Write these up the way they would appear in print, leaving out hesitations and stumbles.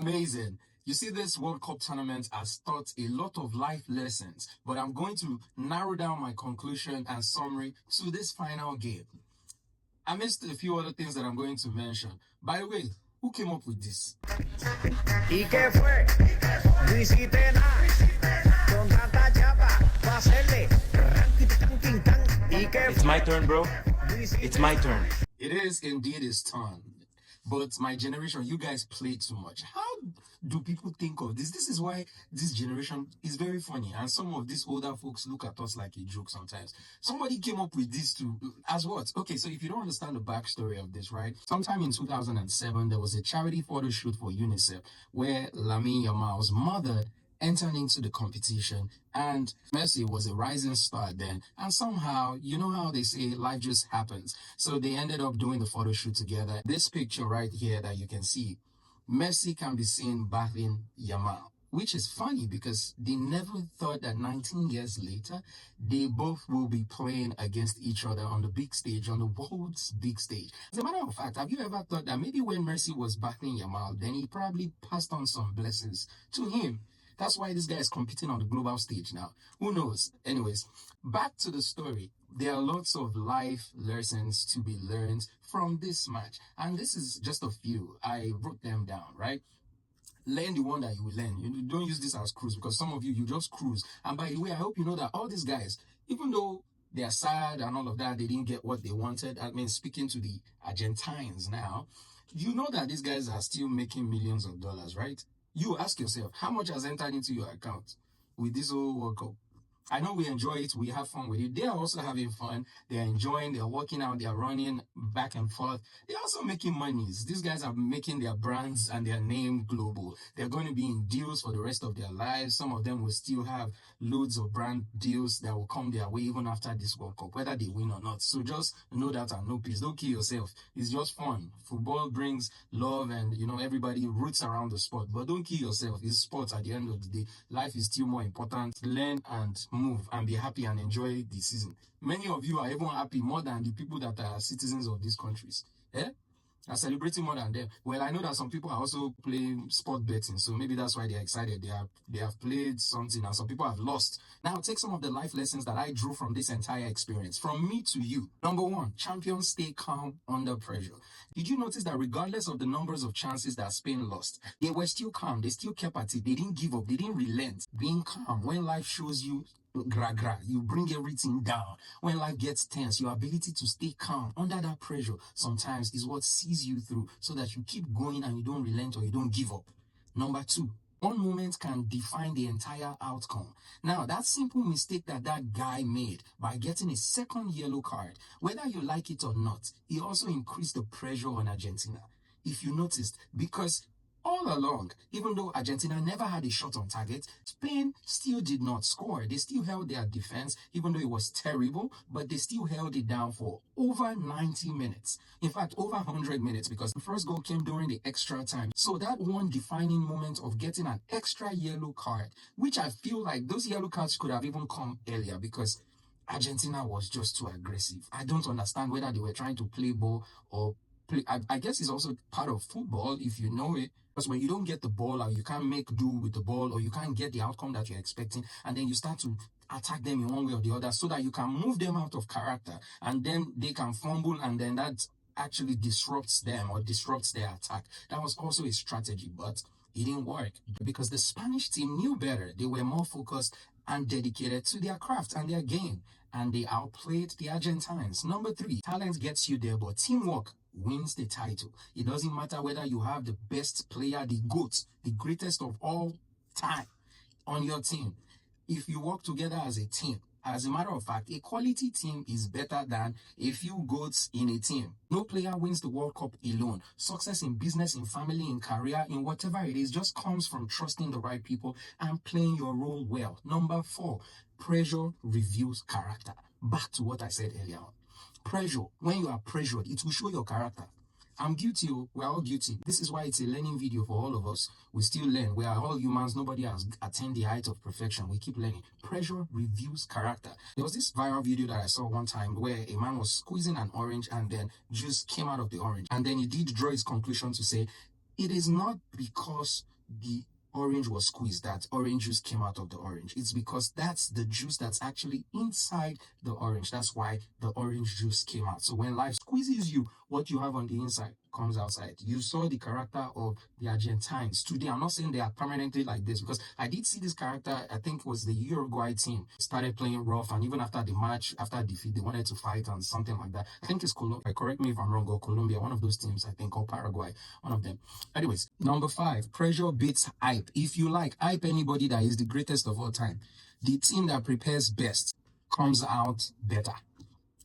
Amazing. You see, this World Cup tournament has taught a lot of life lessons, but I'm going to narrow down my conclusion and summary to this final game. I missed a few other things that I'm going to mention. By the way, who came up with this? ¿Y qué fue? No hiciste nada. Con tanta chapa, va a hacerle. It's my turn, bro. It's my turn. It is indeed his turn. But my generation, you guys play too much. How do people think of this? This is why this generation is very funny. And some of these older folks look at us like a joke sometimes. Somebody came up with this too. As what? Okay, so if you don't understand the backstory of this, right? Sometime in 2007, there was a charity photo shoot for UNICEF where Lamine Yamal's mother entered into the competition, and Messi was a rising star then, and somehow, you know how they say life just happens, so they ended up doing the photo shoot together. This picture right here that you can see, Messi can be seen battling Yamal, which is funny because they never thought that 19 years later they both will be playing against each other on the big stage, on the world's big stage. As a matter of fact, have you ever thought that maybe when Messi was battling Yamal, then he probably passed on some blessings to him? That's why this guy is competing on the global stage now. Who knows? Anyways, back to the story. There are lots of life lessons to be learned from this match. And this is just a few. I wrote them down, right? Learn the one that you will learn. You don't use this as cruise, because some of you just cruise. And by the way, I hope you know that all these guys, even though they are sad and all of that, they didn't get what they wanted. I mean, speaking to the Argentines now, you know that these guys are still making millions of dollars, right? You ask yourself, how much has entered into your account with this whole World Cup? I know we enjoy it, we have fun with it. They are also having fun. They're enjoying, they're working out, they're running back and forth. They're also making monies. These guys are making their brands and their name global. They're going to be in deals for the rest of their lives. Some of them will still have loads of brand deals that will come their way even after this World Cup, whether they win or not. So just know that and no peace. Don't kill yourself. It's just fun. Football brings love and, everybody roots around the sport. But don't kill yourself. It's sports at the end of the day. Life is still more important. Learn and move and be happy and enjoy the season. Many of you are even happy more than the people that are citizens of these countries. Are celebrating more than them. Well, I know that some people are also playing sport betting, so maybe that's why they're excited. They have played something and some people have lost. Now, take some of the life lessons that I drew from this entire experience, from me to you. Number one, champions stay calm under pressure. Did you notice that regardless of the numbers of chances that Spain lost, they were still calm, they still kept at it, they didn't give up, they didn't relent. Being calm when life shows you you bring everything down. When life gets tense, your ability to stay calm under that pressure sometimes is what sees you through, so that you keep going and you don't relent or you don't give up. Number two, one moment can define the entire outcome. Now, that simple mistake that guy made by getting a second yellow card, whether you like it or not, it also increased the pressure on Argentina. If you noticed, because all along, even though Argentina never had a shot on target, Spain still did not score. They still held their defense, even though it was terrible, but they still held it down for over 90 minutes. In fact, over 100 minutes, because the first goal came during the extra time. So that one defining moment of getting an extra yellow card, which I feel like those yellow cards could have even come earlier, because Argentina was just too aggressive. I don't understand whether they were trying to play ball or play. I guess it's also part of football, if you know it. Because when you don't get the ball, or you can't make do with the ball, or you can't get the outcome that you're expecting, and then you start to attack them in one way or the other so that you can move them out of character, and then they can fumble, and then that actually disrupts them or disrupts their attack. That was also a strategy, but it didn't work because the Spanish team knew better. They were more focused and dedicated to their craft and their game, and they outplayed the Argentines. Number three, talent gets you there, but teamwork wins the title. It doesn't matter whether you have the best player, the GOAT, the greatest of all time on your team. If you work together as a team, as a matter of fact, a quality team is better than a few GOATs in a team. No player wins the World Cup alone. Success in business, in family, in career, in whatever it is, just comes from trusting the right people and playing your role well. Number four, pressure reveals character. Back to what I said earlier on. Pressure, when you are pressured, it will show your character. I'm guilty. We're all guilty. This is why it's a learning video for all of us. We still learn. We are all humans. Nobody has attained the height of perfection. We keep learning. Pressure reveals character. There was this viral video that I saw one time where a man was squeezing an orange and then juice came out of the orange. And then he did draw his conclusion to say, it is not because the orange was squeezed, that orange juice came out of the orange. It's because that's the juice that's actually inside the orange. That's why the orange juice came out. So when life squeezes you, what you have on the inside comes outside. You saw the character of the Argentines today. I'm not saying they are permanently like this, because I did see this character. I think it was the Uruguay team started playing rough, and even after the match, after defeat, they wanted to fight and something like that. I think it's Colombia. Correct me if I'm wrong, or Colombia, one of those teams, I think, or Paraguay, one of them. Anyways, number 5, pressure beats hype. If you like, hype anybody that is the greatest of all time. The team that prepares best comes out better,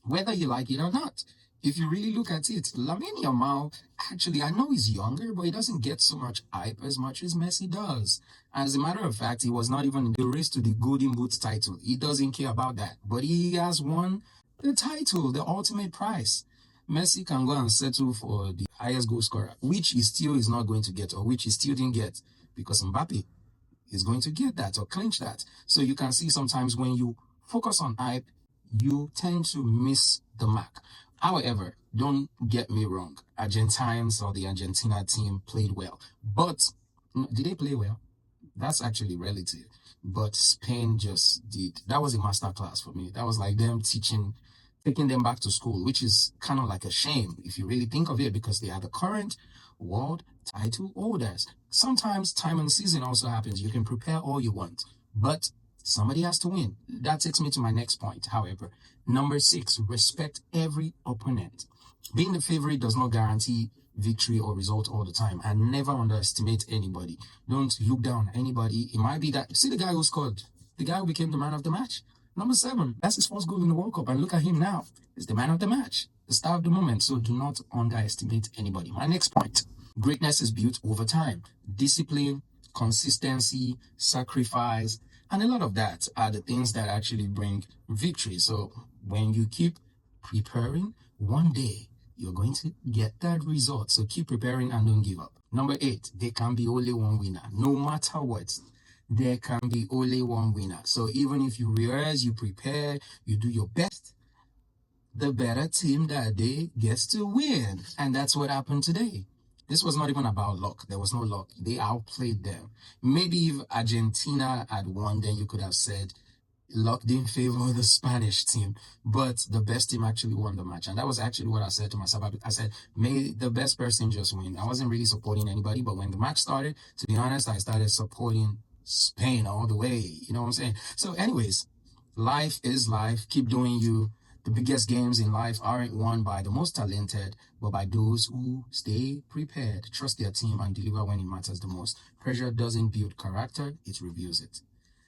whether you like it or not. If you really look at it, Lamine Yamal, actually, I know he's younger, but he doesn't get so much hype as much as Messi does. As a matter of fact, he was not even in the race to the Golden Boot title. He doesn't care about that. But he has won the title, the ultimate prize. Messi can go and settle for the highest goal scorer, which he still is not going to get, or which he still didn't get, because Mbappe is going to get that or clinch that. So you can see sometimes when you focus on hype, you tend to miss the mark. However, don't get me wrong, Argentines or the Argentina team played well. But did they play well? That's actually relative. But Spain just did. That was a masterclass for me. That was like them taking them back to school, which is kind of like a shame if you really think of it, because they are the current world title holders. Sometimes time and season also happens. You can prepare all you want, but somebody has to win. That takes me to my next point, however. Number 6, respect every opponent. Being the favorite does not guarantee victory or result all the time, and never underestimate anybody. Don't look down on anybody. It might be that, see the guy who scored, the guy who became the man of the match. Number 7, that's his first goal in the World Cup, and look at him now. He's the man of the match, the star of the moment. So do not underestimate anybody. My next point, greatness is built over time. Discipline, consistency, sacrifice, and a lot of that are the things that actually bring victory. So when you keep preparing, one day you're going to get that result. So keep preparing and don't give up. Number 8, there can be only one winner. No matter what, there can be only one winner. So even if you realize, you prepare, you do your best, the better team that day gets to win. And that's what happened today. This was not even about luck. There was no luck. They outplayed them. Maybe if Argentina had won, then you could have said luck didn't favor the Spanish team. But the best team actually won the match. And that was actually what I said to myself. I said, may the best person just win. I wasn't really supporting anybody. But when the match started, to be honest, I started supporting Spain all the way. You know what I'm saying? So anyways, life is life. Keep doing you. The biggest games in life aren't won by the most talented, but by those who stay prepared, trust their team, and deliver when it matters the most. Pressure doesn't build character, it reveals it.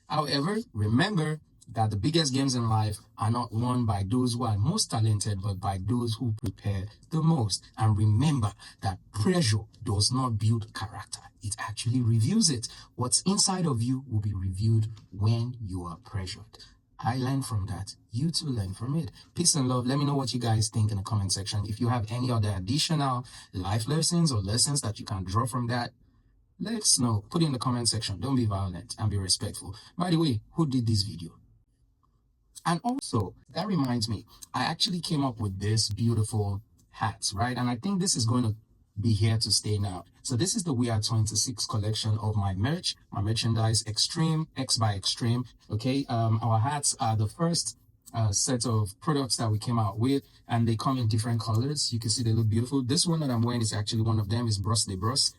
However, remember that the biggest games in life are not won by those who are most talented, but by those who prepare the most. And remember that pressure does not build character. It actually reveals it. What's inside of you will be revealed when you are pressured. I learned from that. You too learn from it. Peace and love. Let me know what you guys think in the comment section. If you have any other additional life lessons or lessons that you can draw from that, let us know. Put it in the comment section. Don't be violent and be respectful. By the way, who did this video? And also, that reminds me, I actually came up with this beautiful hats, right? And I think this is going to be here to stay now. So this is the We Are 26 collection of my merch, my merchandise, Xtreme, X by Xtreme. Okay, our hats are the first set of products that we came out with, and they come in different colors. You can see they look beautiful. This one that I'm wearing is actually one of them. Is Bros de Bros,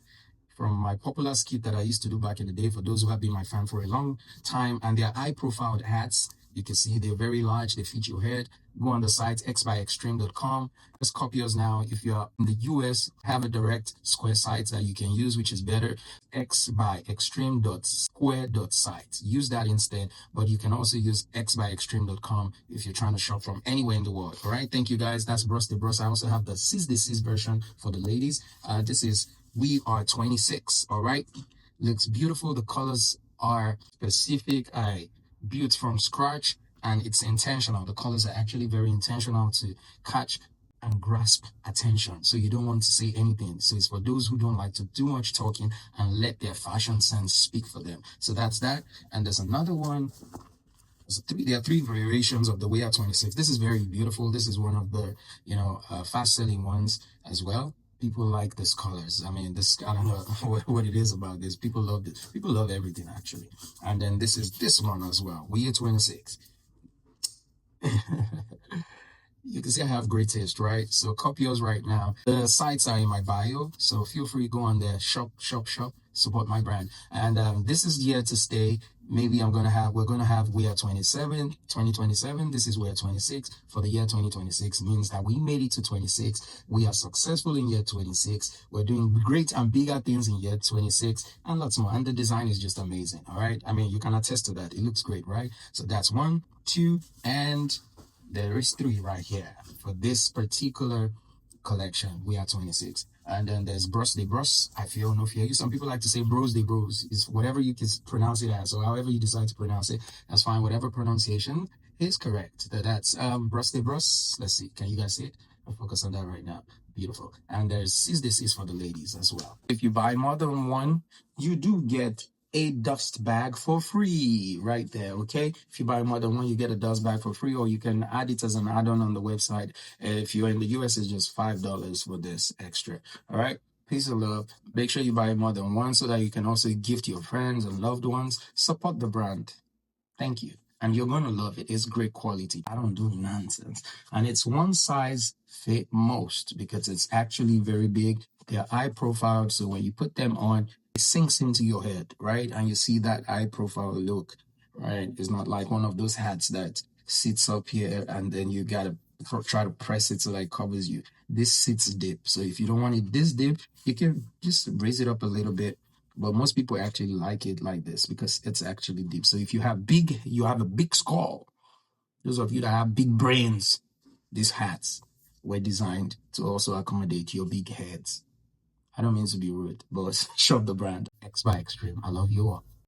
from my popular skit that I used to do back in the day, for those who have been my fan for a long time. And they're high-profile hats. You can see they're very large. They fit your head. Go on the site xbyxtreme.com. Just copy us now. If you're in the US, have a direct Square site that you can use, which is better. xbyxtreme.square.site. Use that instead. But you can also use xbyxtreme.com if you're trying to shop from anywhere in the world. All right. Thank you guys. That's Bros de Bros. I also have the Sis de Sis version for the ladies. This is We Are 26. All right. Looks beautiful. The colors are specific. I built from scratch, and it's intentional. The colors are actually very intentional to catch and grasp attention. So you don't want to say anything. So it's for those who don't like to do much talking and let their fashion sense speak for them. So that's that. And there's another one. There are 3 variations of the We Are 26. This is very beautiful. This is one of the fast selling ones as well. People like these colors. I mean, this, I don't know what it is about this. People love this. People love everything actually. And then this is this one as well. Year 26. You can see I have great taste, right? So copy yours right now. The sites are in my bio, so feel free to go on there, shop, support my brand. And this is here to stay. Maybe we're gonna have year 2027. This is year 26 for the year 2026 means that we made it to 26. We are successful in year 26. We're doing great and bigger things in year 26 and lots more. And the design is just amazing. All right. I mean, you can attest to that. It looks great, right? So that's 1, 2, and there is 3 right here for this particular collection. We are 26. And then there's Bros de Bros. I feel no fear. Some people like to say Bros de Bros. It's whatever you can pronounce it as, or however you decide to pronounce it. That's fine. Whatever pronunciation is correct. That's Bros de Bros. Let's see. Can you guys see it? I'll focus on that right now. Beautiful. And this is for the ladies as well. If you buy more than one, you do get a dust bag for free right there. Okay, if you buy more than one, you get a dust bag for free, or you can add it as an add-on on the website. If you're in the US, it's just $5 for this extra. All right, peace and love. Make sure you buy more than one so that you can also gift your friends and loved ones. Support the brand. Thank you. And you're going to love it. It's great quality. I don't do nonsense. And it's one size fit most because it's actually very big. They're high profile. So when you put them on, it sinks into your head, right? And you see that high profile look, right? It's not like one of those hats that sits up here and then you got to try to press it so that it covers you. This sits deep. So if you don't want it this deep, you can just raise it up a little bit. But most people actually like it like this because it's actually deep. So if you have a big skull. Those of you that have big brains, these hats were designed to also accommodate your big heads. I don't mean to be rude, but shop the brand X by Xtreme. I love you all.